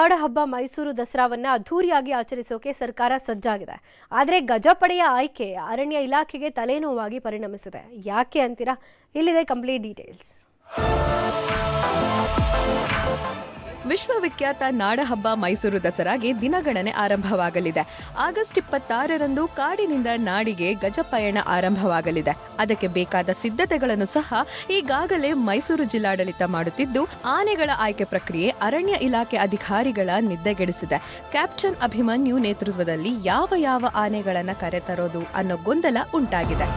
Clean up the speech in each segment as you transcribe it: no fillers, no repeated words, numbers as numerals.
ನಾಡಹಬ್ಬ ಮೈಸೂರು ದಸರಾವನ್ನ ಅದ್ಧೂರಿಯಾಗಿ ಆಚರಿಸೋಕೆ ಸರ್ಕಾರ ಸಜ್ಜಾಗಿದೆ. ಆದರೆ ಗಜಪಡೆಯ ಆಯ್ಕೆ ಅರಣ್ಯ ಇಲಾಖೆಗೆ ತಲೆನೋವಾಗಿ ಪರಿಣಮಿಸಿದೆ. ಯಾಕೆ ಅಂತೀರಾ? ಇಲ್ಲಿದೆ ಕಂಪ್ಲೀಟ್ ಡೀಟೇಲ್ಸ್. ವಿಶ್ವವಿಖ್ಯಾತ ನಾಡಹಬ್ಬ ಮೈಸೂರು ದಸರಾಗೆ ದಿನಗಣನೆ ಆರಂಭವಾಗಲಿದೆ. ಆಗಸ್ಟ್ 26ರಂದು ಕಾಡಿನಿಂದ ನಾಡಿಗೆ ಗಜಪಯಣ ಆರಂಭವಾಗಲಿದೆ. ಅದಕ್ಕೆ ಬೇಕಾದ ಸಿದ್ಧತೆಗಳನ್ನು ಸಹ ಈಗಾಗಲೇ ಮೈಸೂರು ಜಿಲ್ಲಾಡಳಿತ ಮಾಡುತ್ತಿದ್ದು, ಆನೆಗಳ ಆಯ್ಕೆ ಪ್ರಕ್ರಿಯೆ ಅರಣ್ಯ ಇಲಾಖೆ ಅಧಿಕಾರಿಗಳ ನಿದ್ದೆಗೆಡಿಸಿದೆ. ಕ್ಯಾಪ್ಟನ್ ಅಭಿಮನ್ಯು ನೇತೃತ್ವದಲ್ಲಿ ಯಾವ ಆನೆಗಳನ್ನು ಕರೆತರೋದು ಅನ್ನೋ ಗೊಂದಲ ಉಂಟಾಗಿದೆ.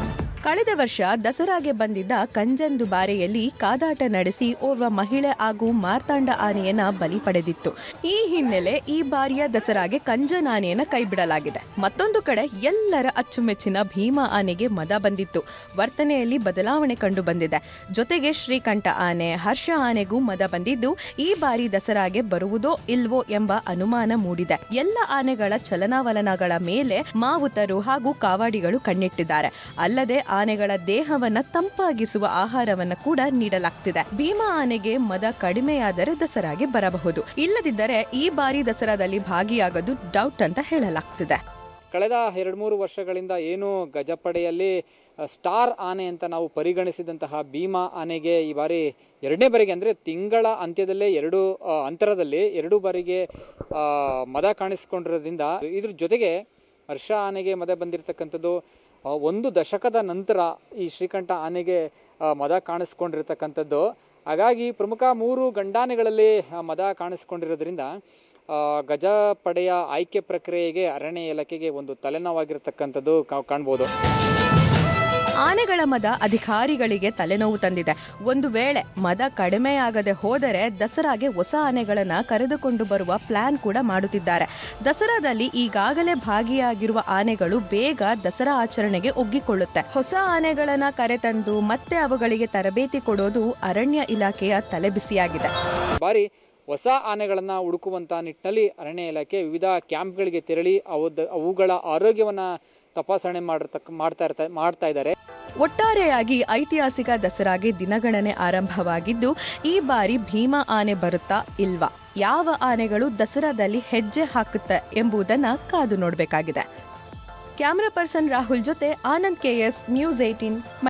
ಕಳೆದ ವರ್ಷ ದಸರಾಗೆ ಬಂದಿದ್ದ ಕಂಜನ್ದುಬಾರೆಯಲ್ಲಿ ಕಾದಾಟ ನಡೆಸಿ ಓರ್ವ ಮಹಿಳೆ ಹಾಗೂ ಮಾರ್ತಾಂಡ ಆನೆಯನ್ನ ಬಲಿ ಪಡೆದಿತ್ತು. ಈ ಹಿನ್ನೆಲೆ ಈ ಬಾರಿಯ ದಸರಾಗೆ ಕಂಜನ್ ಆನೆಯನ್ನ ಕೈಬಿಡಲಾಗಿದೆ. ಮತ್ತೊಂದು ಕಡೆ ಎಲ್ಲರ ಅಚ್ಚುಮೆಚ್ಚಿನ ಭೀಮಾ ಆನೆಗೆ ಮದ ಬಂದಿತ್ತು. ವರ್ತನೆಯಲ್ಲಿ ಬದಲಾವಣೆ ಕಂಡು ಬಂದಿದೆ. ಜೊತೆಗೆ ಶ್ರೀಕಂಠ ಆನೆ, ಹರ್ಷ ಆನೆಗೂ ಮದ ಬಂದಿದ್ದು, ಈ ಬಾರಿ ದಸರಾಗೆ ಬರುವುದೋ ಇಲ್ವೋ ಎಂಬ ಅನುಮಾನ ಮೂಡಿದೆ. ಎಲ್ಲ ಆನೆಗಳ ಚಲನವಲನಗಳ ಮೇಲೆ ಮಾವುತರು ಹಾಗೂ ಕಾವಾಡಿಗಳು ಕಣ್ಣಿಟ್ಟಿದ್ದಾರೆ. ಅಲ್ಲದೆ ಆನೆಗಳ ದೇಹವನ್ನ ತಂಪಾಗಿಸುವ ಆಹಾರವನ್ನ ಕೂಡ ನೀಡಲಾಗ್ತಿದೆ. ಭೀಮಾ ಆನೆಗೆ ಮದ ಕಡಿಮೆಯಾದರೆ ದಸರಾಗೆ ಬರಬಹುದು. ಇಲ್ಲದಿದ್ದರೆ ಈ ಬಾರಿ ದಸರಾದಲ್ಲಿ ಭಾಗಿಯಾಗೋದು ಡೌಟ್ ಅಂತ ಹೇಳಲಾಗ್ತಿದೆ. ಕಳೆದ 2-3 ವರ್ಷಗಳಿಂದ ಏನು ಗಜಪಡೆಯಲ್ಲಿ ಸ್ಟಾರ್ ಆನೆ ಅಂತ ನಾವು ಪರಿಗಣಿಸಿದಂತಹ ಭೀಮಾ ಆನೆಗೆ ಈ ಬಾರಿ ಎರಡನೇ ಬಾರಿಗೆ ಅಂದರೆ ತಿಂಗಳ ಅಂತ್ಯದಲ್ಲೇ ಅಂತರದಲ್ಲಿ 2 ಬಾರಿಗೆ ಮದ ಕಾಣಿಸಿಕೊಂಡಿರೋದ್ರಿಂದ ಇದ್ರ ಜೊತೆಗೆ ಹರ್ಷ ಆನೆಗೆ ಮದ ಬಂದಿರತಕ್ಕಂಥದ್ದು. 1 ದಶಕದ ನಂತರ ಈ ಶ್ರೀಕಂಠ ಆನೆಗೆ ಮದ ಕಾಣಿಸ್ಕೊಂಡಿರ್ತಕ್ಕಂಥದ್ದು. ಹಾಗಾಗಿ ಪ್ರಮುಖ 3 ಗಂಡಾನೆಗಳಲ್ಲಿ ಮದ ಕಾಣಿಸ್ಕೊಂಡಿರೋದ್ರಿಂದ ಗಜಪಡೆಯ ಆಯ್ಕೆ ಪ್ರಕ್ರಿಯೆಗೆ ಅರಣ್ಯ ಇಲಾಖೆಗೆ ಒಂದು ತಲೆನೋವಾಗಿರ್ತಕ್ಕಂಥದ್ದು ಕಾಣ್ಬೋದು. ಆನೆಗಳ ಮದ ಅಧಿಕಾರಿಗಳಿಗೆ ತಲೆನೋವು ತಂದಿದೆ. ಒಂದು ವೇಳೆ ಮದ ಕಡಿಮೆಯಾಗದೆ ಹೋದರೆ ದಸರಾಗೆ ಹೊಸ ಆನೆಗಳನ್ನ ಕರೆದುಕೊಂಡು ಬರುವ ಪ್ಲಾನ್ ಕೂಡ ಮಾಡುತ್ತಿದ್ದಾರೆ. ದಸರಾದಲ್ಲಿ ಈಗಾಗಲೇ ಭಾಗಿಯಾಗಿರುವ ಆನೆಗಳು ಬೇಗ ದಸರಾ ಆಚರಣೆಗೆ ಒಗ್ಗಿಕೊಳ್ಳುತ್ತೆ. ಹೊಸ ಆನೆಗಳನ್ನ ಕರೆತಂದು ಮತ್ತೆ ಅವುಗಳಿಗೆ ತರಬೇತಿ ಕೊಡೋದು ಅರಣ್ಯ ಇಲಾಖೆಯ ತಲೆಬಿಸಿಯಾಗಿದೆ. ಬಾರಿ ಹೊಸ ಆನೆಗಳನ್ನ ಹುಡುಕುವಂತ ನಿಟ್ಟಿನಲ್ಲಿ ಅರಣ್ಯ ಇಲಾಖೆ ವಿವಿಧ ಕ್ಯಾಂಪ್ಗಳಿಗೆ ತೆರಳಿ ಅವುಗಳ ಆರೋಗ್ಯವನ್ನ ತಪಾಸಣೆ ಮಾಡ್ತಾ ಇದ್ದಾರೆ. ಒಟ್ಟಾರೆಯಾಗಿ ಐತಿಹಾಸಿಕ ದಸರಾಗೆ ದಿನಗಣನೆ ಆರಂಭವಾಗಿದ್ದು, ಈ ಬಾರಿ ಭೀಮಾ ಆನೆ ಬರುತ್ತಾ ಇಲ್ವಾ, ಯಾವ ಆನೆಗಳು ದಸರಾದಲ್ಲಿ ಹೆಜ್ಜೆ ಹಾಕುತ್ತೆ ಎಂಬುದನ್ನ ಕಾದು ನೋಡಬೇಕಾಗಿದೆ. ಕ್ಯಾಮರಾ ಪರ್ಸನ್ ರಾಹುಲ್ ಜೊತೆ ಆನಂದ್ KS, News 18.